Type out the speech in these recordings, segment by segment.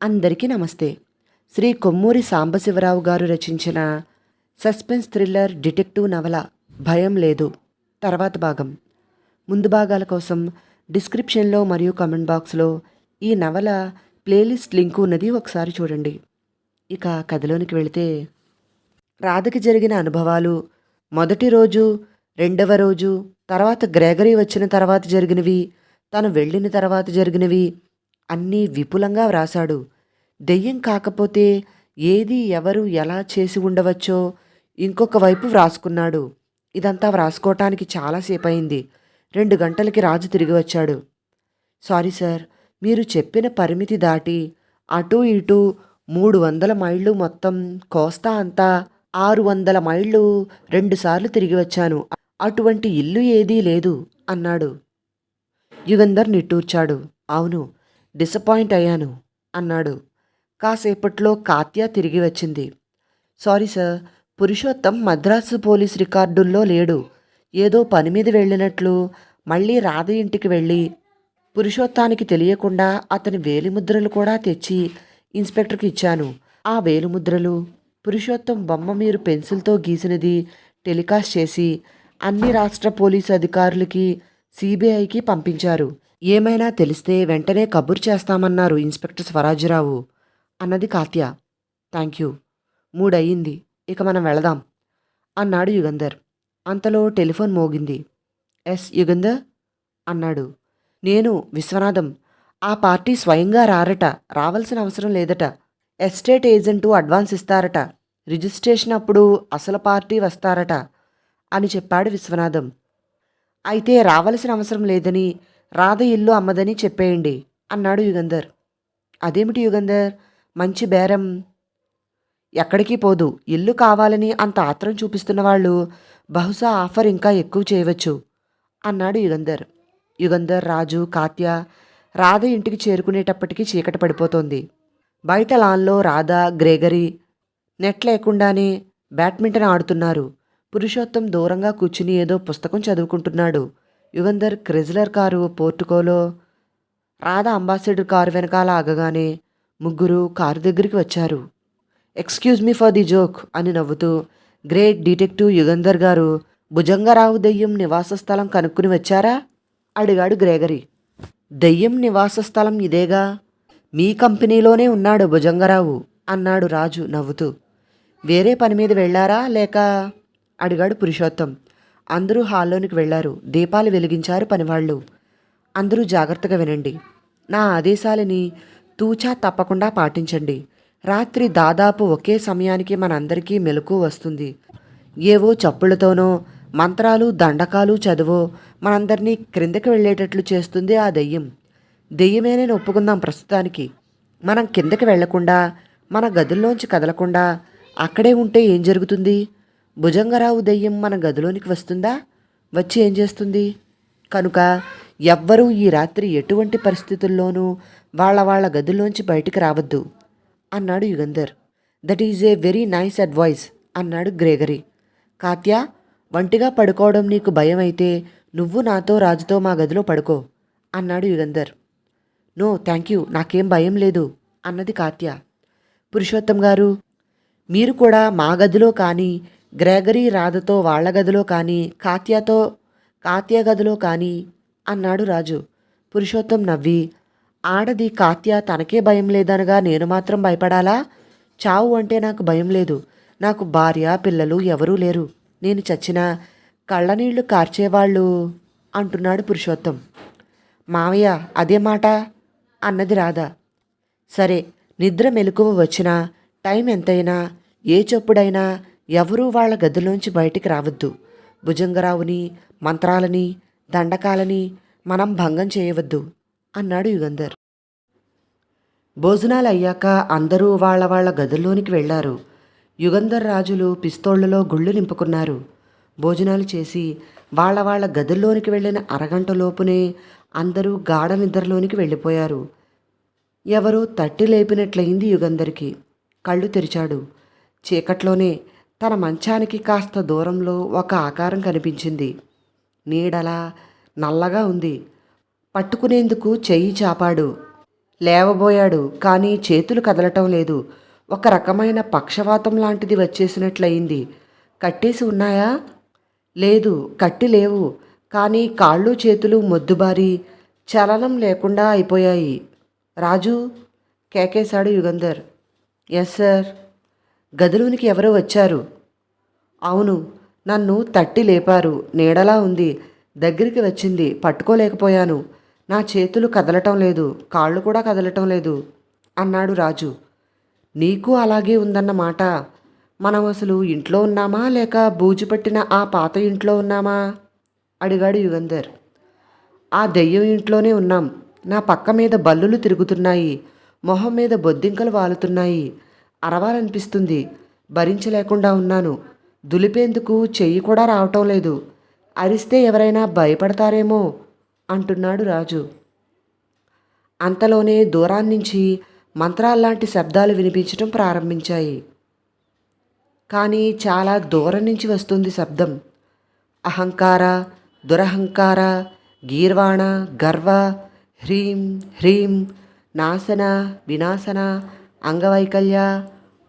అందరికీ నమస్తే. శ్రీ కొమ్మూరి సాంబశివరావు గారు రచించిన సస్పెన్స్ థ్రిల్లర్ డిటెక్టివ్ నవల 'భయం లేదు' తర్వాత భాగం. ముందు భాగాల కోసం డిస్క్రిప్షన్లో మరియు కామెంట్ బాక్స్లో ఈ నవల ప్లేలిస్ట్ లింకు ఉన్నది, ఒకసారి చూడండి. ఇక కథలోనికి వెళితే, రాధకి జరిగిన అనుభవాలు, మొదటి రోజు, రెండవ రోజు, తర్వాత గ్రెగరీ వచ్చిన తర్వాత జరిగినవి, తను వెళ్ళిన తర్వాత జరిగినవి అన్నీ విపులంగా వ్రాశాడు. దెయ్యం కాకపోతే ఏది ఎవరు ఎలా చేసి ఉండవచ్చో ఇంకొక వైపు వ్రాసుకున్నాడు. ఇదంతా వ్రాసుకోవటానికి చాలాసేపు అయింది. 2 గంటలకి రాజు తిరిగి వచ్చాడు. సారీ సార్, మీరు చెప్పిన పరిమితి దాటి అటూ ఇటూ 300 మైళ్ళు, మొత్తం కోస్తా అంతా 600 మైళ్ళు 2 సార్లు తిరిగి వచ్చాను. అటువంటి ఇల్లు ఏదీ లేదు అన్నాడు. యుగంధర్ నిట్టూర్చాడు. అవును, డిసప్పాయింట్ అయ్యాను అన్నాడు. కాసేపట్లో కాత్య తిరిగి వచ్చింది. Sorry sir, Purushottam Madras police రికార్డుల్లో లేడు. ఏదో పని మీద వెళ్ళినట్లు మళ్ళీ రాధ ఇంటికి వెళ్ళి పురుషోత్తానికి తెలియకుండా అతని వేలిముద్రలు కూడా తెచ్చి ఇన్స్పెక్టర్కి ఇచ్చాను. ఆ వేలిముద్రలు, పురుషోత్తం బొమ్మ మీరు పెన్సిల్తో గీసినది టెలికాస్ట్ చేసి అన్ని రాష్ట్ర పోలీసు అధికారులకి, సిబిఐకి పంపించారు. ఏమైనా తెలిస్తే వెంటనే కబురు చేస్తామన్నారు ఇన్స్పెక్టర్ స్వరాజ్యరావు అన్నది కాత్య. Thank you. 3 అయ్యింది, ఇక మనం వెళదాం అన్నాడు యుగంధర్. అంతలో టెలిఫోన్ మోగింది. ఎస్ యుగంధర్ అన్నాడు. నేను విశ్వనాథం. ఆ పార్టీ స్వయంగా రారట, రావాల్సిన అవసరం లేదట. ఎస్టేట్ ఏజెంటు అడ్వాన్స్ ఇస్తారట, రిజిస్ట్రేషన్ అప్పుడు అసలు పార్టీ వస్తారట అని చెప్పాడు విశ్వనాథం. అయితే రావలసిన అవసరం లేదని, రాధ ఇల్లు అమ్మదని చెప్పేయండి అన్నాడు యుగంధర్. అదేమిటి యుగంధర్, మంచి బేరం. ఎక్కడికి పోదు. ఇల్లు కావాలని అంత ఆత్రం చూపిస్తున్న వాళ్ళు బహుశా ఆఫర్ ఇంకా ఎక్కువ చేయవచ్చు అన్నాడు యుగంధర్. యుగంధర్, రాజు, కాత్య రాధ ఇంటికి చేరుకునేటప్పటికీ చీకటి పడిపోతోంది. బయట లాన్లో రాధ, గ్రెగరీ నెట్ లేకుండానే బ్యాడ్మింటన్ ఆడుతున్నారు. పురుషోత్తం దూరంగా కూర్చుని ఏదో పుస్తకం చదువుకుంటున్నాడు. యుగంధర్ క్రెజ్లర్ కారు పోర్టుకోలో, రాధ అంబాసిడర్ కారు వెనకాల ఆగగానే ముగ్గురు కారు దగ్గరికి వచ్చారు. Excuse me for the joke అని నవ్వుతూ, గ్రేట్ డిటెక్టివ్ యుగంధర్ గారు భుజంగరావు దెయ్యం నివాస స్థలం కనుక్కుని వచ్చారా అడిగాడు గ్రెగరీ. దెయ్యం నివాస స్థలం ఇదేగా, మీ కంపెనీలోనే ఉన్నాడు భుజంగరావు అన్నాడు రాజు నవ్వుతూ. వేరే పని మీద వెళ్ళారా లేక అడిగాడు పురుషోత్తం. అందరూ హాల్లోనికి వెళ్లారు. దీపాలు వెలిగించారు పనివాళ్ళు. అందరూ జాగ్రత్తగా వినండి. నా ఆదేశాలని తూచా తప్పకుండా పాటించండి. రాత్రి దాదాపు ఒకే సమయానికి మనందరికీ మెలకువ వస్తుంది. ఏవో చప్పుళ్లతోనో, మంత్రాలు దండకాలు చదువో మనందరినీ క్రిందకి వెళ్ళేటట్లు చేస్తుంది ఆ దెయ్యం. దెయ్యమేనని ఒప్పుకుందాం ప్రస్తుతానికి. మనం కిందకి వెళ్లకుండా, మన గదుల్లోంచి కదలకుండా అక్కడే ఉంటే ఏం జరుగుతుంది? భుజంగరావు దెయ్యం మన గదిలోనికి వస్తుందా? వచ్చి ఏం చేస్తుంది? కనుక ఎవ్వరూ ఈ రాత్రి ఎటువంటి పరిస్థితుల్లోనూ వాళ్ళ గదిలోంచి బయటికి రావద్దు అన్నాడు Yugandhar. That is a very nice advice అన్నాడు గ్రెగరీ. కాత్య, ఒంటిగా పడుకోవడం నీకు భయం అయితే నువ్వు నాతో, రాజుతో మా గదిలో పడుకో అన్నాడు యుగంధర్. నో థ్యాంక్ యూ, నాకేం భయం లేదు అన్నది కాత్య. పురుషోత్తం గారు, మీరు కూడా మా గదిలో కానీ, గ్రెగరీ రాధతో వాళ్ల గదిలో కానీ, కాత్య గదిలో కానీ అన్నాడు రాజు. పురుషోత్తం నవ్వి, ఆడది కాత్య తనకే భయం లేదనగా నేను మాత్రం భయపడాలా? చావు అంటే నాకు భయం లేదు. నాకు భార్య, పిల్లలు ఎవరూ లేరు. నేను చచ్చినా కళ్ళనీళ్లు కార్చేవాళ్ళు అంటున్నాడు పురుషోత్తం. మావయ్య, అదే మాట అన్నది రాధ. సరే, నిద్ర మెలకువ వచ్చినా, టైం ఎంతైనా, ఏ చొప్పుడైనా ఎవరూ వాళ్ళ గదిలోంచి బయటికి రావద్దు. భుజంగరావుని, మంత్రాలని, దండకాలని మనం భంగం చేయవద్దు అన్నాడు యుగంధర్. భోజనాలు అయ్యాక అందరూ వాళ్ళ గదుల్లోనికి వెళ్లారు. యుగంధర్, రాజులు పిస్తోళ్లలో గుళ్ళు నింపుకున్నారు. భోజనాలు చేసి వాళ్ళ గదుల్లోనికి వెళ్ళిన అరగంటలోపునే అందరూ గాఢ నిద్రలోనికి వెళ్ళిపోయారు. ఎవరో తట్టి లేపినట్లయింది యుగంధర్కి. కళ్ళు తెరిచాడు. చీకట్లోనే తన మంచానికి కాస్త దూరంలో ఒక ఆకారం కనిపించింది. నీడలా నల్లగా ఉంది. పట్టుకునేందుకు చెయ్యి చాపాడు. లేవబోయాడు, కానీ చేతులు కదలటం లేదు. ఒక రకమైన పక్షవాతం లాంటిది వచ్చేసినట్లయింది. కట్టేసి ఉన్నాయా? లేదు, కట్టి లేవు. కానీ కాళ్ళు చేతులు మొద్దుబారి చలనం లేకుండా అయిపోయాయి. రాజు, కేకేశాడు యుగంధర్. Yes sir. గదిలోనికి ఎవరో వచ్చారు. అవును, నన్ను తట్టి లేపారు. నీడలా ఉంది. దగ్గరికి వచ్చింది, పట్టుకోలేకపోయాను. నా చేతులు కదలటం లేదు, కాళ్ళు కూడా కదలటం లేదు అన్నాడు రాజు. నీకు అలాగే ఉందన్నమాట. మనం అసలు ఇంట్లో ఉన్నామా లేక బూజు పట్టిన ఆ పాత ఇంట్లో ఉన్నామా అడిగాడు యుగంధర్. ఆ దెయ్యం ఇంట్లోనే ఉన్నాం. నా పక్క మీద బల్లులు తిరుగుతున్నాయి, మొహం మీద బొద్దింకలు వాలుతున్నాయి. అరవాలనిపిస్తుంది, భరించలేకుండా ఉన్నాను. దులిపేందుకు చెయ్యి కూడా రావటం లేదు. అరిస్తే ఎవరైనా భయపడతారేమో అంటున్నాడు రాజు. అంతలోనే దూరాన్నించి మంత్రాల్లాంటి శబ్దాలు వినిపించటం ప్రారంభించాయి. కానీ చాలా దూరం నుంచి వస్తుంది శబ్దం. అహంకార, దురహంకార, గీర్వాణ, గర్వ, హ్రీం హ్రీం, నాశన, వినాశన, అంగవైకల్య,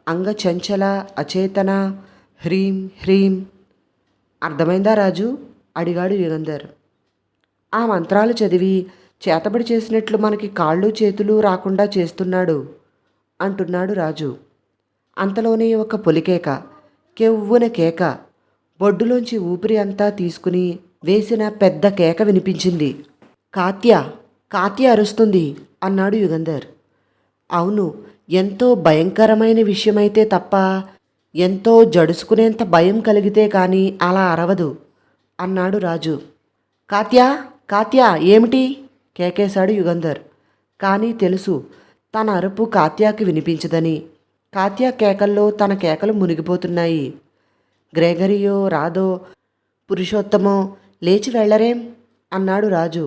అంగచంచల, అచేతన, హ్రీం హ్రీం. అర్థమైందా రాజు అడిగాడు యుగంధర్. ఆ మంత్రాలు చదివి చేతబడి చేసినట్లు మనకి కాళ్ళు చేతులు రాకుండా చేస్తున్నాడు అంటున్నాడు రాజు. అంతలోనే ఒక పొలికేక, కెవ్వున కేక, బొడ్డులోంచి ఊపిరి అంతా తీసుకుని వేసిన పెద్ద కేక వినిపించింది. కాత్య, కాత్య అరుస్తుంది అన్నాడు యుగంధర్. అవును, ఎంతో భయంకరమైన విషయమైతే తప్ప ఎంతో జడుసుకునేంత భయం కలిగితే కానీ అలా అరవదు అన్నాడు రాజు. కాత్య, కాత్య ఏమిటి కేకేశాడు యుగంధర్. కానీ తెలుసు, తన అరుపు కాత్యాకి వినిపించదని. కాత్య కేకల్లో తన కేకలు మునిగిపోతున్నాయి. గ్రెగరియో, రాధో, పురుషోత్తమో లేచి వెళ్ళరేం అన్నాడు రాజు.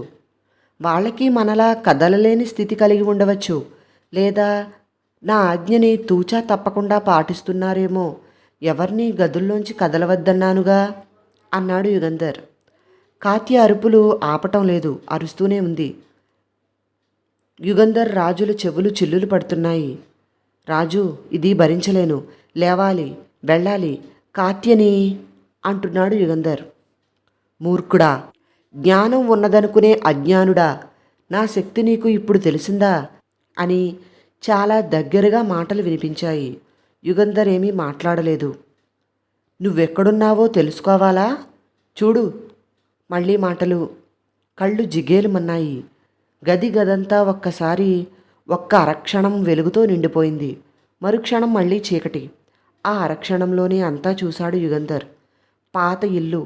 వాళ్ళకి మనలా కదలలేని స్థితి కలిగి ఉండవచ్చు, లేదా నా ఆజ్ఞని తూచా తప్పకుండా పాటిస్తున్నారేమో. ఎవరిని గదుల్లోంచి కదలవద్దన్నానుగా అన్నాడు యుగంధర్. కాత్య అరుపులు ఆపటం లేదు, అరుస్తూనే ఉంది. యుగంధర్ రాజుల చెవులు చిల్లులు పడుతున్నాయి. రాజు, ఇది భరించలేను, లేవాలి, వెళ్ళాలి, కాత్యని అంటున్నాడు యుగంధర్. మూర్ఖుడా, జ్ఞానం ఉన్నదనుకునే అజ్ఞానుడా, నా శక్తి నీకు ఇప్పుడు తెలిసిందా అని చాలా దగ్గరగా మాటలు వినిపించాయి. యుగంధర్ ఏమీ మాట్లాడలేదు. నువ్వెక్కడున్నావో తెలుసుకోవాలా? చూడు. మళ్ళీ మాటలు. కళ్ళు జిగేలుమన్నాయి. గదంతా ఒక్కసారి ఒక్క అరక్షణం వెలుగుతో నిండిపోయింది. మరుక్షణం మళ్ళీ చీకటి. ఆ అరక్షణంలోనే అంతా చూశాడు యుగంధర్. పాత ఇల్లు,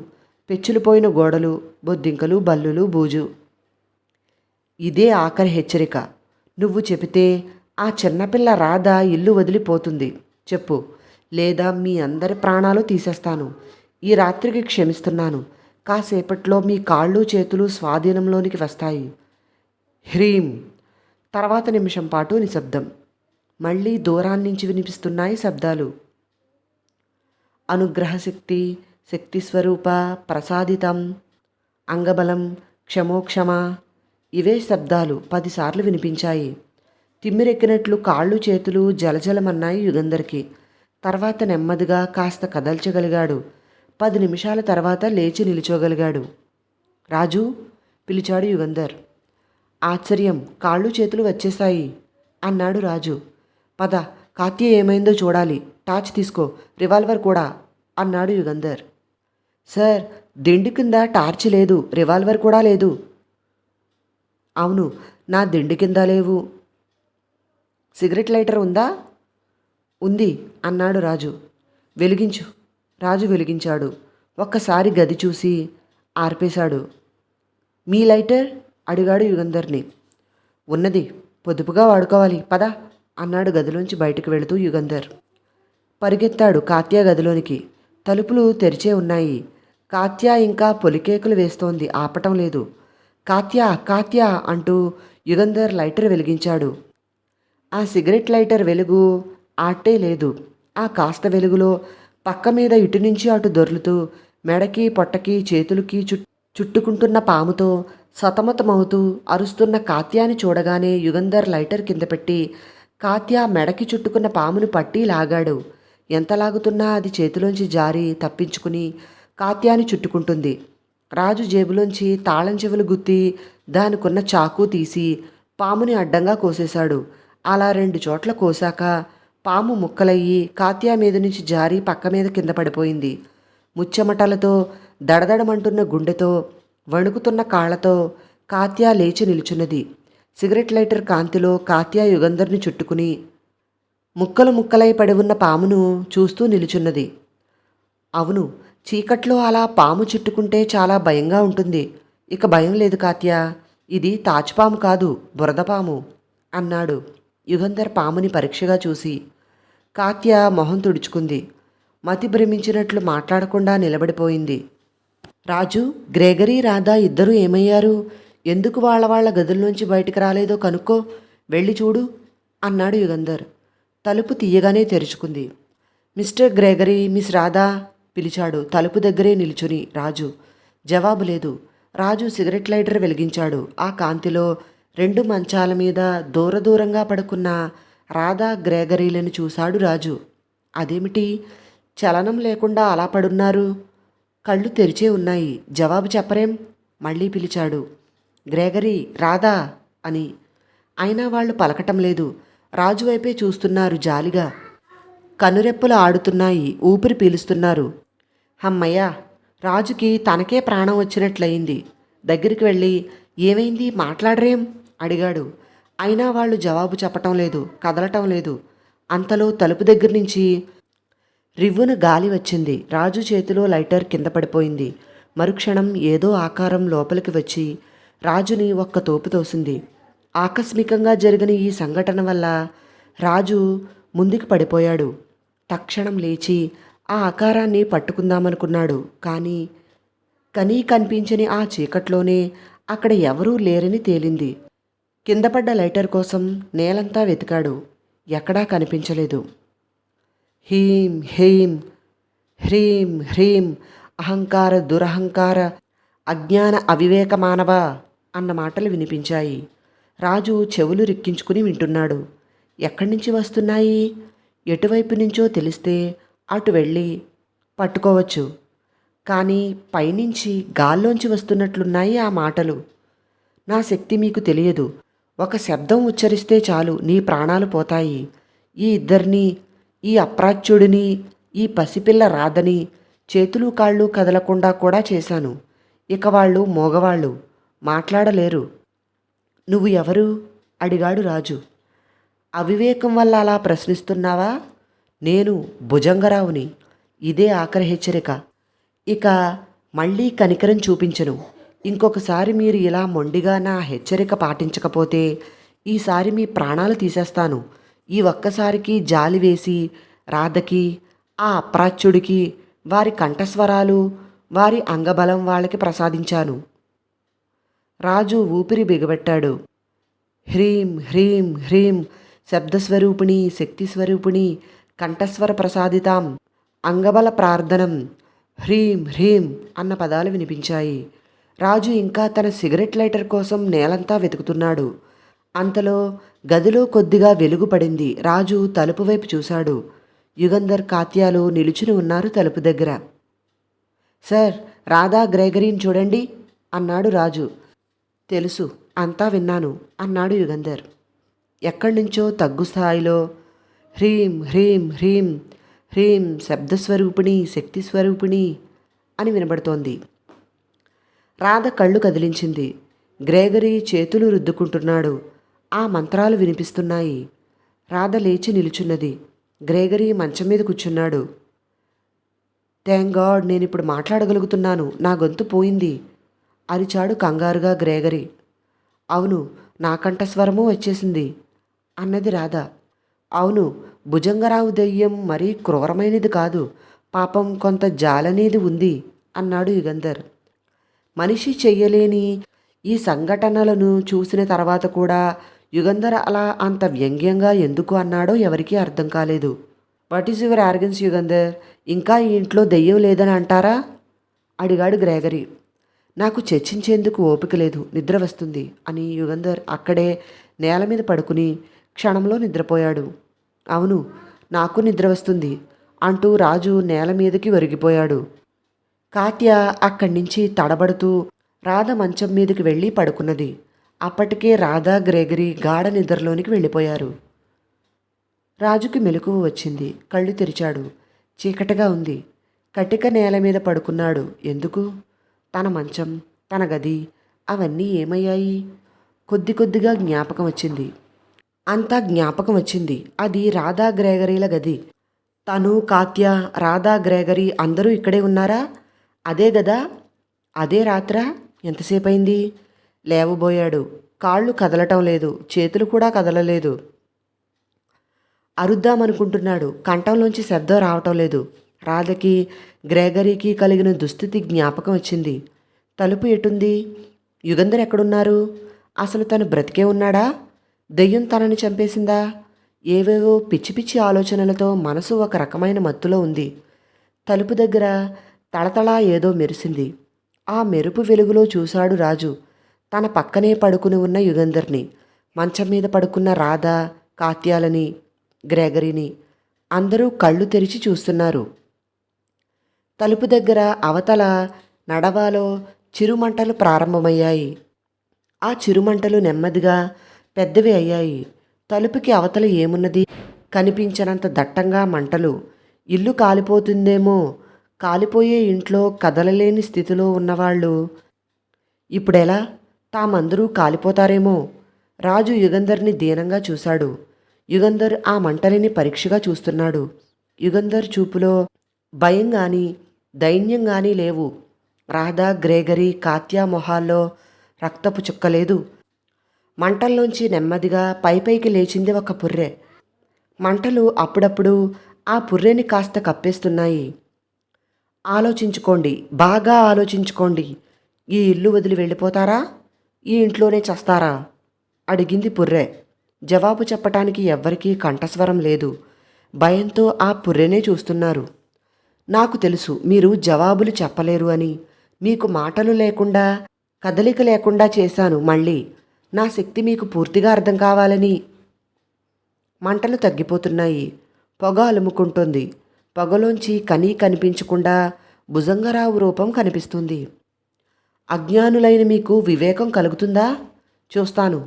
పెచ్చులుపోయిన గోడలు, బొద్దింకలు, బల్లులు, బూజు. ఇదే ఆఖరి హెచ్చరిక. నువ్వు చెబితే ఆ చిన్నపిల్ల రాధ ఇల్లు వదిలిపోతుంది. చెప్పు, లేదా మీ అందరి ప్రాణాలు తీసేస్తాను. ఈ రాత్రికి క్షమిస్తున్నాను. కాసేపట్లో మీ కాళ్ళు చేతులు స్వాధీనంలోనికి వస్తాయి. హ్రీం. తర్వాత నిమిషం పాటు నిశ్శబ్దం. మళ్ళీ దూరాన్నించి వినిపిస్తున్నాయి శబ్దాలు. అనుగ్రహశక్తి, శక్తిస్వరూప, ప్రసాదితం, అంగబలం, క్షమోక్షమ. ఇవే శబ్దాలు 10 సార్లు వినిపించాయి. తిమ్మిరెక్కినట్లు కాళ్ళు చేతులు జలజలమన్నాయి యుగంధర్కి. తర్వాత నెమ్మదిగా కాస్త కదల్చగలిగాడు. 10 నిమిషాల తర్వాత లేచి నిలుచోగలిగాడు. రాజు, పిలిచాడు యుగంధర్. ఆశ్చర్యం, కాళ్ళు చేతులు వచ్చేశాయి అన్నాడు రాజు. పద, కాత్య ఏమైందో చూడాలి. టార్చ్ తీసుకో, రివాల్వర్ కూడా అన్నాడు యుగంధర్. సార్, దిండు కింద టార్చ్ లేదు, రివాల్వర్ కూడా లేదు. అవును, నా దిండు కింద లేవు. సిగరెట్ లైటర్ ఉందా? ఉంది అన్నాడు రాజు. వెలిగించు. రాజు వెలిగించాడు. ఒక్కసారి గది చూసి ఆర్పేశాడు. మీ లైటర్ అడిగాడు యుగంధర్ని. ఉన్నది, పొదుపుగా వాడుకోవాలి, పద అన్నాడు గదిలోంచి బయటకు వెళుతూ యుగంధర్. పరిగెత్తాడు కాత్య గదిలోనికి. తలుపులు తెరిచే ఉన్నాయి. కాత్య ఇంకా పొలికేకులు వేస్తోంది, ఆపటం లేదు. కాత్య, కాత్య అంటూ యుగంధర్ లైటర్ వెలిగించాడు. ఆ సిగరెట్ లైటర్ వెలుగు ఆటే లేదు. ఆ కాస్త వెలుగులో పక్క మీద ఇటు నుంచి అటు దొర్లుతూ మెడకి, పొట్టకి, చేతులకి చుట్టుకుంటున్న పాముతో సతమతమవుతూ అరుస్తున్న కాత్యాని చూడగానే యుగంధర్ లైటర్ కింద పెట్టి కాత్య మెడకి చుట్టుకున్న పామును పట్టి లాగాడు. ఎంత లాగుతున్నా అది చేతిలోంచి జారి తప్పించుకుని కాత్యాని చుట్టుకుంటుంది. రాజు జేబులోంచి తాళం చెవులు గుత్తి దానికున్న చాకు తీసి పాముని అడ్డంగా కోసేశాడు. అలా 2 చోట్ల కోసాక పాము ముక్కలయ్యి కాత్యా మీద నుంచి జారి పక్క మీద కింద పడిపోయింది. ముచ్చెమటలతో దడదడమంటున్న గుండెతో వణుకుతున్న కాళ్లతో కాత్యా లేచి నిలుచున్నది. సిగరెట్ లైటర్ కాంతిలో కాత్యా యుగంధర్ని చుట్టుకుని ముక్కలు ముక్కలై పడి ఉన్న పామును చూస్తూ నిలుచున్నది. అవును, చీకట్లో అలా పాము చుట్టుకుంటే చాలా భయంగా ఉంటుంది. ఇక భయం లేదు కాత్యా, ఇది తాచుపాము కాదు, బురదపాము అన్నాడు యుగంధర్ పాముని పరీక్షగా చూసి. కాత్య మొహం తుడుచుకుంది. మతి భ్రమించినట్లు మాట్లాడకుండా నిలబడిపోయింది. రాజు, గ్రేగరీ, రాధా ఇద్దరూ ఏమయ్యారు? ఎందుకు వాళ్ళ గదుల్లోంచి బయటికి రాలేదో కనుక్కో, వెళ్ళి చూడు అన్నాడు యుగంధర్. తలుపు తీయగానే తెరుచుకుంది. మిస్టర్ గ్రేగరీ, మిస్ రాధా పిలిచాడు తలుపు దగ్గరే నిల్చుని రాజు. జవాబు లేదు. రాజు సిగరెట్ లైటర్ వెలిగించాడు. ఆ కాంతిలో 2 మంచాల మీద దూరంగా పడుకున్న రాధా గ్రేగరీలను చూశాడు రాజు. అదేమిటి, చలనం లేకుండా అలా పడున్నారు? కళ్ళు తెరిచే ఉన్నాయి. జవాబు చెప్పరేం? మళ్ళీ పిలిచాడు. గ్రేగరీ, రాధా అని. అయినా వాళ్ళు పలకటం లేదు. రాజు వైపే చూస్తున్నారు జాలిగా. కనురెప్పలు ఆడుతున్నాయి. ఊపిరి పీలుస్తున్నారు. హమ్మయ్య! రాజుకి తనకే ప్రాణం వచ్చినట్లయింది. దగ్గరికి వెళ్ళి ఏమైంది, మాట్లాడరేం అడిగాడు. అయినా వాళ్ళు జవాబు చెప్పటం లేదు, కదలటం లేదు. అంతలో తలుపు దగ్గర నుంచి రివ్వున గాలి వచ్చింది. రాజు చేతిలో లైటర్ కింద పడిపోయింది. మరుక్షణం ఏదో ఆకారం లోపలికి వచ్చి రాజుని ఒక్క తోపు తోసింది. ఆకస్మికంగా జరిగిన ఈ సంఘటన వల్ల రాజు ముందుకు పడిపోయాడు. తక్షణం లేచి ఆ ఆకారాన్ని పట్టుకుందామనుకున్నాడు. కానీ కనిపించని ఆ చీకట్లోనే అక్కడ ఎవరూ లేరని తేలింది. కింద పడ్డ లైటర్ కోసం నేలంతా వెతికాడు. ఎక్కడా కనిపించలేదు. హీం హీం హ్రీం హ్రీం అహంకార దురహంకార అజ్ఞాన అవివేక మానవ అన్న మాటలు వినిపించాయి. రాజు చెవులు రిక్కించుకుని వింటున్నాడు. ఎక్కడి నుంచి వస్తున్నాయి? ఎటువైపు నుంచో తెలిస్తే అటు వెళ్ళి పట్టుకోవచ్చు. కానీ పైనుంచి గాల్లోంచి వస్తున్నట్లున్నాయి ఆ మాటలు. నా శక్తి మీకు తెలియదు. ఒక శబ్దం ఉచ్చరిస్తే చాలు నీ ప్రాణాలు పోతాయి. ఈ ఇద్దరిని, ఈ అప్రాచ్యుడిని, ఈ పసిపిల్ల రాధని చేతులు కాళ్ళు కదలకుండా కూడా చేశాను. ఇక వాళ్ళు మోగవాళ్ళు, మాట్లాడలేరు. నువ్వు ఎవరు? అడిగాడు రాజు. అవివేకం వల్ల అలా ప్రశ్నిస్తున్నావా? నేను భుజంగరావుని. ఇదే ఆఖరి హెచ్చరిక. ఇక మళ్ళీ కనికరం చూపించను. ఇంకొకసారి మీరు ఇలా మొండిగా నా హెచ్చరిక పాటించకపోతే ఈసారి మీ ప్రాణాలు తీసేస్తాను. ఈ ఒక్కసారికి జాలి వేసి రాధకి, ఆ అప్రాచ్యుడికి వారి కంఠస్వరాలు, వారి అంగబలం వాళ్ళకి ప్రసాదించాను. రాజు ఊపిరి బిగబెట్టాడు. హ్రీం హ్రీం హ్రీం శబ్దస్వరూపిణి, శక్తిస్వరూపిణి, కంఠస్వర ప్రసాదితాం, అంగబల ప్రార్థనం, హ్రీం హ్రీం అన్న పదాలు వినిపించాయి. రాజు ఇంకా తన సిగరెట్ లైటర్ కోసం నేలంతా వెతుకుతున్నాడు. అంతలో గదిలో కొద్దిగా వెలుగు పడింది. రాజు తలుపు వైపు చూశాడు. యుగంధర్, కాత్యాలు నిలుచుని ఉన్నారు తలుపు దగ్గర. సార్, రాధా గ్రేగరీని చూడండి అన్నాడు రాజు. తెలుసు, అంతా విన్నాను అన్నాడు యుగంధర్. ఎక్కడి నుంచో తగ్గు స్థాయిలో హ్రీం హ్రీం హ్రీం హ్రీం శబ్దస్వరూపిణి, శక్తిస్వరూపిణి అని వినబడుతోంది. రాధ కళ్ళు కదిలించింది. గ్రేగరీ చేతులు రుద్దుకుంటున్నాడు. ఆ మంత్రాలు వినిపిస్తున్నాయి. రాధ లేచి నిలుచున్నది. గ్రేగరీ మంచం మీద కూర్చున్నాడు. థ్యాంక్ గాడ్, నేనిప్పుడు మాట్లాడగలుగుతున్నాను. నా గొంతు పోయింది అరిచాడు కంగారుగా గ్రేగరీ. అవును, నా కంఠస్వరమూ వచ్చేసింది అన్నది రాధ. అవును, భుజంగరావు దెయ్యం మరీ క్రూరమైనది కాదు. పాపం కొంత జాలనేది ఉంది అన్నాడు యుగంధర్. మనిషి చెయ్యలేని ఈ సంఘటనలను చూసిన తర్వాత కూడా యుగంధర్ అలా అంత వ్యంగ్యంగా ఎందుకు అన్నాడో ఎవరికీ అర్థం కాలేదు. What is your organs Yugandhar? ఇంకా ఈ ఇంట్లో దెయ్యం లేదని అంటారా అడిగాడు గ్రేగరీ. నాకు చర్చించేందుకు ఓపిక లేదు, నిద్ర వస్తుంది అని యుగంధర్ అక్కడే నేల మీద పడుకుని క్షణంలో నిద్రపోయాడు. అవును, నాకు నిద్ర వస్తుంది అంటూ రాజు నేల మీదకి ఒరిగిపోయాడు. కాత్య అక్కడి నుంచి తడబడుతూ రాధ మంచం మీదకి వెళ్ళి పడుకున్నది. అప్పటికే రాధా గ్రెగరీ గాఢ నిద్రలోనికి వెళ్ళిపోయారు. రాజుకి మెలకువ వచ్చింది. కళ్ళు తెరిచాడు. చీకటిగా ఉంది. కటిక నేల మీద పడుకున్నాడు. ఎందుకు? తన మంచం, తన గది అవన్నీ ఏమయ్యాయి? కొద్ది కొద్దిగా జ్ఞాపకం వచ్చింది. అంతా జ్ఞాపకం వచ్చింది. అది రాధా గ్రెగరీల గది. తను, కాత్య, రాధా గ్రెగరీ అందరూ ఇక్కడే ఉన్నారా? అదే గదా? అదే రాత్రా? ఎంతసేపయింది? లేవబోయాడు. కాళ్ళు కదలటం లేదు, చేతులు కూడా కదలలేదు. అరుద్దామనుకుంటున్నాడు. కంఠంలోంచి శబ్దం రావటం లేదు. రాధకి, గ్రెగరీకి కలిగిన దుస్థితి జ్ఞాపకం వచ్చింది. తలుపు ఎటుంది? యుగంధర్ ఎక్కడున్నారు? అసలు తను బ్రతికే ఉన్నాడా? దెయ్యం తనని చంపేసిందా? ఏవేవో పిచ్చి పిచ్చి ఆలోచనలతో మనసు ఒక రకమైన మత్తులో ఉంది. తలుపు దగ్గర తళతళా ఏదో మెరిసింది. ఆ మెరుపు వెలుగులో చూశాడు రాజు తన పక్కనే పడుకుని ఉన్న యుగంధర్ని, మంచం మీద పడుకున్న రాధ, కాత్యాలని, గ్రెగరీని. అందరూ కళ్ళు తెరిచి చూస్తున్నారు. తలుపు దగ్గర అవతల నడవాలో చిరుమంటలు ప్రారంభమయ్యాయి. ఆ చిరుమంటలు నెమ్మదిగా పెద్దవి అయ్యాయి. తలుపుకి అవతల ఏమున్నది? కనిపించనంత దట్టంగా మంటలు. ఇల్లు కాలిపోతుందేమో. కాలిపోయే ఇంట్లో కదలలేని స్థితిలో ఉన్నవాళ్ళు ఇప్పుడెలా? తామందరూ కాలిపోతారేమో. రాజు యుగంధర్ని దీనంగా చూశాడు. యుగంధర్ ఆ మంటలిని పరీక్షగా చూస్తున్నాడు. యుగంధర్ చూపులో భయం గాని దైన్యం గాని లేవు. రాధా, గ్రెగరీ, కాత్య మొహాల్లో రక్తపు చుక్కలేదు. మంటల్లోంచి నెమ్మదిగా పైపైకి లేచింది ఒక పుర్రె. మంటలు అప్పుడప్పుడు ఆ పుర్రెని కాస్త కప్పేస్తున్నాయి. ఆలోచించుకోండి, బాగా ఆలోచించుకోండి. ఈ ఇల్లు వదిలి వెళ్ళిపోతారా? ఈ ఇంట్లోనే చస్తారా? అడిగింది పుర్రె. జవాబు చెప్పటానికి ఎవ్వరికీ కంఠస్వరం లేదు. భయంతో ఆ పుర్రెనే చూస్తున్నారు. నాకు తెలుసు మీరు జవాబులు చెప్పలేరు అని. మీకు మాటలు లేకుండా, కదలిక లేకుండా చేశాను మళ్ళీ. నా శక్తి మీకు పూర్తిగా అర్థం కావాలని. మంటలు తగ్గిపోతున్నాయి. పొగ అలుముకుంటోంది. పొగలోంచి కనీ కనిపించకుండా భుజంగరావు రూపం కనిపిస్తుంది. అజ్ఞానులైన మీకు వివేకం కలుగుతుందా? చూస్తాను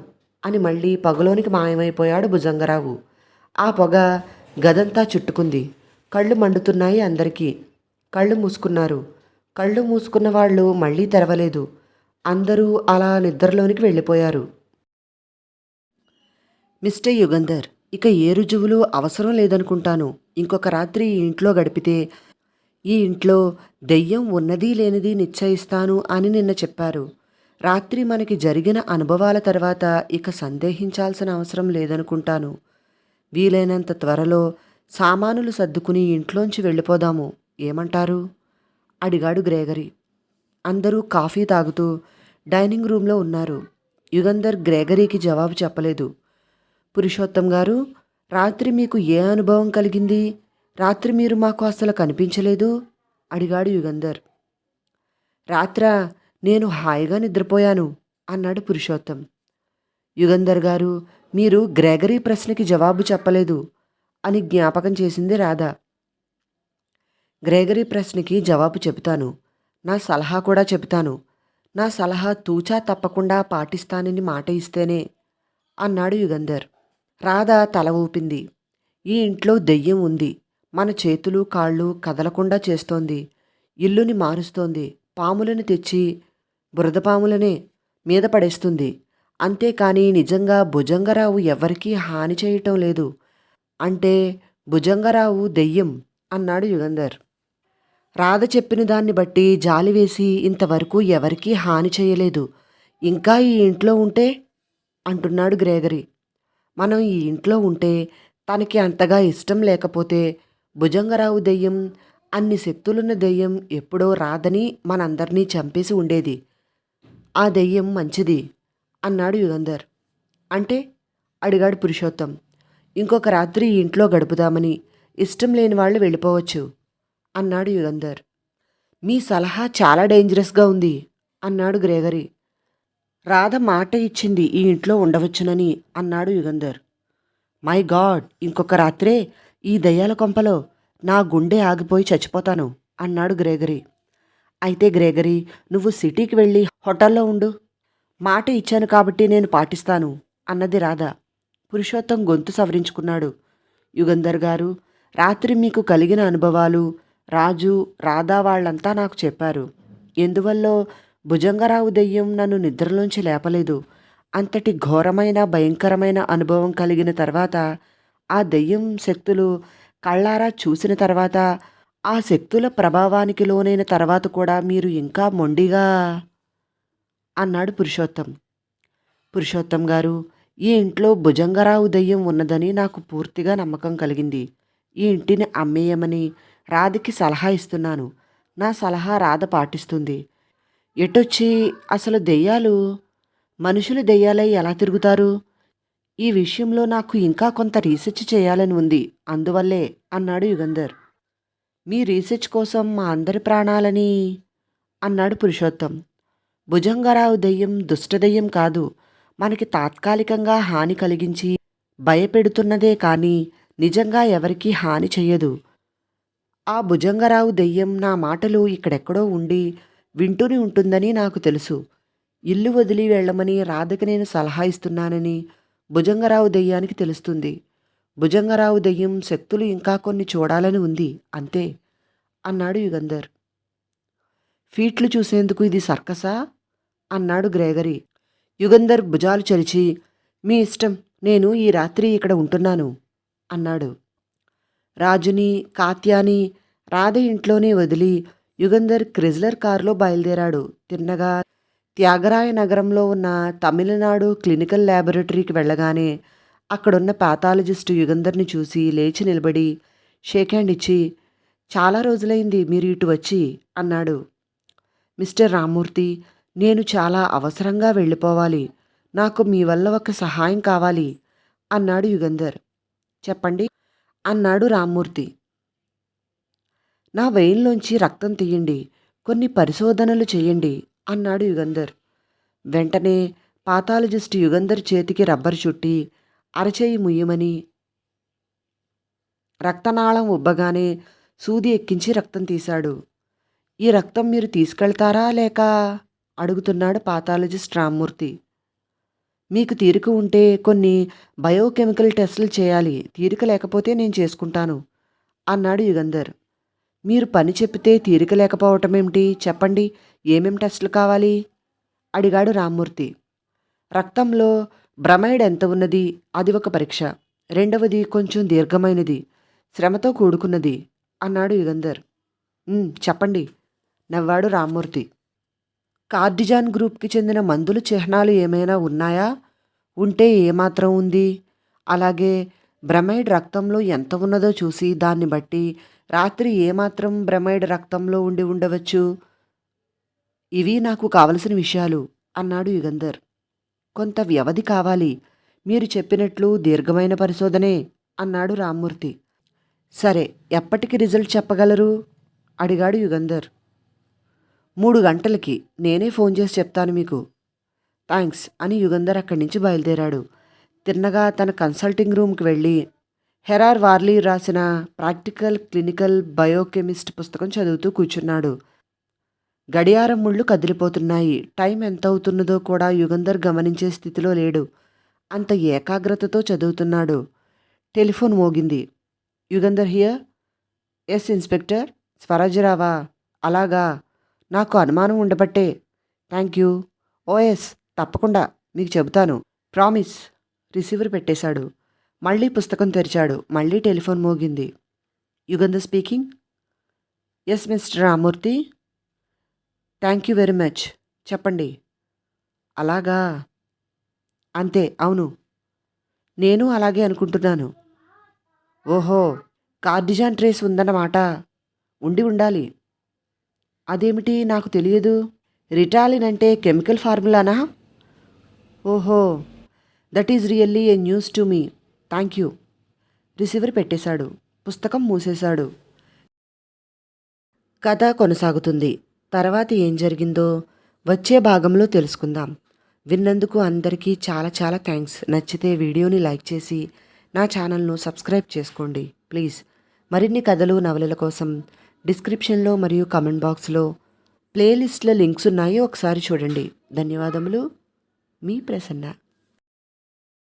అని మళ్ళీ పొగలోనికి మాయమైపోయాడు భుజంగరావు. ఆ పొగ గదంతా చుట్టుకుంది. కళ్ళు మండుతున్నాయి అందరికీ. కళ్ళు మూసుకున్నారు. కళ్ళు మూసుకున్న వాళ్ళు మళ్ళీ తెరవలేదు. అందరూ అలా నిద్రలోనికి వెళ్ళిపోయారు. మిస్టర్ యుగంధర్, ఇక ఏ రుజువులు అవసరం లేదనుకుంటాను. ఇంకొక రాత్రి ఈ ఇంట్లో గడిపితే ఈ ఇంట్లో దెయ్యం ఉన్నది లేనిది నిశ్చయిస్తాను అని నిన్న చెప్పారు. రాత్రి మనకి జరిగిన అనుభవాల తర్వాత ఇక సందేహించాల్సిన అవసరం లేదనుకుంటాను. వీలైనంత త్వరలో సామానులు సర్దుకుని ఇంట్లోంచి వెళ్ళిపోదాము. ఏమంటారు? అడిగాడు గ్రెగరీ. అందరూ కాఫీ తాగుతూ డైనింగ్ రూమ్లో ఉన్నారు. యుగంధర్ గ్రెగరీకి జవాబు చెప్పలేదు. పురుషోత్తం గారు, రాత్రి మీకు ఏ అనుభవం కలిగింది? రాత్రి మీరు మాకు అసలు కనిపించలేదు అడిగాడు యుగంధర్. రాత్రా నేను హాయిగా నిద్రపోయాను అన్నాడు పురుషోత్తం. యుగంధర్ గారు, మీరు గ్రెగరీ ప్రశ్నకి జవాబు చెప్పలేదు అని జ్ఞాపకం చేసింది రాధ. గ్రెగరీ ప్రశ్నకి జవాబు చెబుతాను. నా సలహా కూడా చెబుతాను. నా సలహా తూచా తప్పకుండా పాటిస్తానని మాట ఇస్తేనే అన్నాడు యుగంధర్. రాధ తల ఊపింది. ఈ ఇంట్లో దెయ్యం ఉంది. మన చేతులు కాళ్ళు కదలకుండా చేస్తోంది. ఇల్లుని మారుస్తోంది. పాములను తెచ్చి బురదపాములనే మీద పడేస్తుంది. అంతేకాని నిజంగా భుజంగరావు ఎవరికీ హాని చేయటం లేదు. అంటే భుజంగరావు దెయ్యం అన్నాడు యుగంధర్. రాధ చెప్పిన దాన్ని బట్టి జాలివేసి ఇంతవరకు ఎవరికీ హాని చేయలేదు. ఇంకా ఈ ఇంట్లో ఉంటే అంటున్నాడు గ్రెగరీ. మనం ఈ ఇంట్లో ఉంటే తనకి అంతగా ఇష్టం లేకపోతే భుజంగరావు దెయ్యం, అన్ని శక్తులున్న దెయ్యం ఎప్పుడో రాధని మనందరినీ చంపేసి ఉండేది. ఆ దెయ్యం మంచిది అన్నాడు యుగంధర్. అంటే అడిగాడు పురుషోత్తం. ఇంకొక రాత్రి ఈ ఇంట్లో గడుపుదామని. ఇష్టం లేని వాళ్ళు వెళ్ళిపోవచ్చు అన్నాడు యుగంధర్. మీ సలహా చాలా డేంజరస్గా ఉంది అన్నాడు గ్రేగరీ. రాధ మాట ఇచ్చింది ఈ ఇంట్లో ఉండవచ్చునని అన్నాడు యుగంధర్. మై గాడ్, ఇంకొక రాత్రే ఈ దయ్యాల కొంపలో నా గుండె ఆగిపోయి చచ్చిపోతాను అన్నాడు గ్రేగరీ. అయితే గ్రేగరీ, నువ్వు సిటీకి వెళ్ళి హోటల్లో ఉండు. మాట ఇచ్చాను కాబట్టి నేను పాటిస్తాను అన్నది రాధ. పురుషోత్తం గొంతు సవరించుకున్నాడు. యుగంధర్ గారు, రాత్రి మీకు కలిగిన అనుభవాలు రాజు, రాధా వాళ్ళంతా నాకు చెప్పారు. ఎందువల్లో భుజంగరావు దెయ్యం నన్ను నిద్రలోంచి లేపలేదు. అంతటి ఘోరమైన భయంకరమైన అనుభవం కలిగిన తర్వాత, ఆ దెయ్యం శక్తులు కళ్ళారా చూసిన తర్వాత, ఆ శక్తుల ప్రభావానికి లోనైన తర్వాత కూడా మీరు ఇంకా మొండిగా అన్నాడు పురుషోత్తం. పురుషోత్తం గారు, ఈ ఇంట్లో భుజంగరావు దెయ్యం ఉన్నదని నాకు పూర్తిగా నమ్మకం కలిగింది. ఈ ఇంటిని అమ్మేయమని రాధకి సలహా ఇస్తున్నాను. నా సలహా రాధ పాటిస్తుంది. ఎటొచ్చి అసలు దెయ్యాలు మనుషులు దెయ్యాలై ఎలా తిరుగుతారు? ఈ విషయంలో నాకు ఇంకా కొంత రీసెర్చ్ చేయాలని ఉంది. అందువల్లే అన్నాడు యుగంధర్. మీ రీసెర్చ్ కోసం మా అందరి ప్రాణాలని అన్నాడు పురుషోత్తం. భుజంగరావు దెయ్యం దుష్టదెయ్యం కాదు. మనకి తాత్కాలికంగా హాని కలిగించి భయపెడుతున్నదే కానీ నిజంగా ఎవరికీ హాని చెయ్యదు. ఆ భుజంగరావు దెయ్యం నా మాటలు ఇక్కడెక్కడో ఉండి వింటూనే ఉంటుందని నాకు తెలుసు. ఇల్లు వదిలి వెళ్ళమని రాధకి నేను సలహా ఇస్తున్నానని భుజంగరావు దెయ్యానికి తెలుస్తుంది. భుజంగరావు దెయ్యం శక్తులు ఇంకా కొన్ని చూడాలని ఉంది, అంతే అన్నాడు యుగంధర్. ఫీట్లు చూసేందుకు ఇది సర్కసా అన్నాడు గ్రేగరీ. యుగంధర్ భుజాలు చరిచి, మీ ఇష్టం, నేను ఈ రాత్రి ఇక్కడ ఉంటున్నాను అన్నాడు. రాజుని, కాత్యాని రాధ ఇంట్లోనే వదిలి యుగంధర్ క్రిజ్లర్ కారులో బయలుదేరాడు. తిన్నగా త్యాగరాయ నగరంలో ఉన్న తమిళనాడు క్లినికల్ ల్యాబొరేటరీకి వెళ్ళగానే అక్కడున్న పాథాలజిస్టు యుగంధర్ని చూసి లేచి నిలబడి షేక్ హ్యాండ్ ఇచ్చి, చాలా రోజులైంది మీరు ఇటు వచ్చి అన్నాడు. మిస్టర్ రామ్మూర్తి, నేను చాలా అవసరంగా వెళ్ళిపోవాలి. నాకు మీ వల్ల ఒక సహాయం కావాలి అన్నాడు యుగంధర్. చెప్పండి అన్నాడు రామ్మూర్తి. నా వెయిన్లోంచి రక్తం తీయండి, కొన్ని పరిశోధనలు చేయండి అన్నాడు యుగంధర్. వెంటనే పాథాలజిస్ట్ యుగంధర్ చేతికి రబ్బరు చుట్టి అరచేయి ముయ్యమని, రక్తనాళం ఉబ్బగానే సూది ఎక్కించి రక్తం తీశాడు. ఈ రక్తం మీరు తీసుకెళ్తారా లేక అడుగుతున్నాడు పాథాలజిస్ట్ రామ్మూర్తి. మీకు తీరిక ఉంటే కొన్ని బయోకెమికల్ టెస్టులు చేయాలి, తీరిక లేకపోతే నేను చేసుకుంటాను అన్నాడు యుగంధర్. మీరు పని చెప్పితే తీరిక లేకపోవటమేమిటి, చెప్పండి, ఏమేం టెస్టులు కావాలి అడిగాడు రామ్మూర్తి. రక్తంలో బ్రమైడ్ ఎంత ఉన్నది, అది ఒక పరీక్ష. రెండవది కొంచెం దీర్ఘమైనది, శ్రమతో కూడుకున్నది అన్నాడు యుగంధర్. చెప్పండి నవ్వాడు రామ్మూర్తి. కార్డిజాన్ గ్రూప్కి చెందిన మందుల చిహ్నాలు ఏమైనా ఉన్నాయా? ఉంటే ఏమాత్రం ఉంది? అలాగే బ్రమైడ్ రక్తంలో ఎంత ఉన్నదో చూసి దాన్ని బట్టి రాత్రి ఏమాత్రం బ్రమైడ్ రక్తంలో ఉండి ఉండవచ్చు. ఇవి నాకు కావలసిన విషయాలు అన్నాడు యుగంధర్. కొంత వ్యవధి కావాలి, మీరు చెప్పినట్లు దీర్ఘమైన పరిశోధనే అన్నాడు రామ్మూర్తి. సరే, ఎప్పటికి రిజల్ట్ చెప్పగలరు అడిగాడు యుగంధర్. 3 గంటలకి నేనే ఫోన్ చేసి చెప్తాను మీకు. థ్యాంక్స్ అని యుగంధర్ అక్కడి నుంచి బయలుదేరాడు. తిన్నగా తన కన్సల్టింగ్ రూమ్కి వెళ్ళి హెరార్ వార్లీ రాసిన ప్రాక్టికల్ క్లినికల్ బయోకెమిస్ట్ పుస్తకం చదువుతూ కూర్చున్నాడు. గడియారం ముళ్ళు కదిలిపోతున్నాయి. టైం ఎంత అవుతున్నదో కూడా యుగంధర్ గమనించే స్థితిలో లేడు. అంత ఏకాగ్రతతో చదువుతున్నాడు. టెలిఫోన్ మోగింది. యుగంధర్ హియర్. Yes inspector. స్వరాజ్యరావా? అలాగా, నాకు అనుమానం ఉండబట్టే. Thank you. ఓఎస్, తప్పకుండా మీకు చెబుతాను, ప్రామిస్. రిసీవర్ పెట్టేశాడు. మళ్ళీ పుస్తకం తెరిచాడు. మళ్ళీ టెలిఫోన్ మోగింది. Yugandhar speaking. Yes mister Rammurthy. Thank you very much. చెప్పండి. అలాగా, అంతే, అవును, నేను అలాగే అనుకుంటున్నాను. ఓహో, కార్డిజాన్ ట్రేస్ ఉందన్నమాట. ఉండి ఉండాలి. అదేమిటి, నాకు తెలియదు. రిటాలిన్ అంటే కెమికల్ ఫార్ములానా? ఓహో, that is really A news to me. Thank you. Receiver పెట్టేశాడు. పుస్తకం మూసేశాడు. కథ కొనసాగుతుంది. తర్వాత ఏం జరిగిందో వచ్చే భాగంలో తెలుసుకుందాం. విన్నందుకు అందరికీ చాలా చాలా థ్యాంక్స్. నచ్చితే వీడియోని లైక్ చేసి నా ఛానల్ను సబ్స్క్రైబ్ చేసుకోండి ప్లీజ్. మరిన్ని కథలు నవలల కోసం డిస్క్రిప్షన్లో మరియు కమెంట్ బాక్స్లో ప్లేలిస్ట్ల లింక్స్ ఉన్నాయి, ఒకసారి చూడండి. ధన్యవాదములు. మీ ప్రసన్న.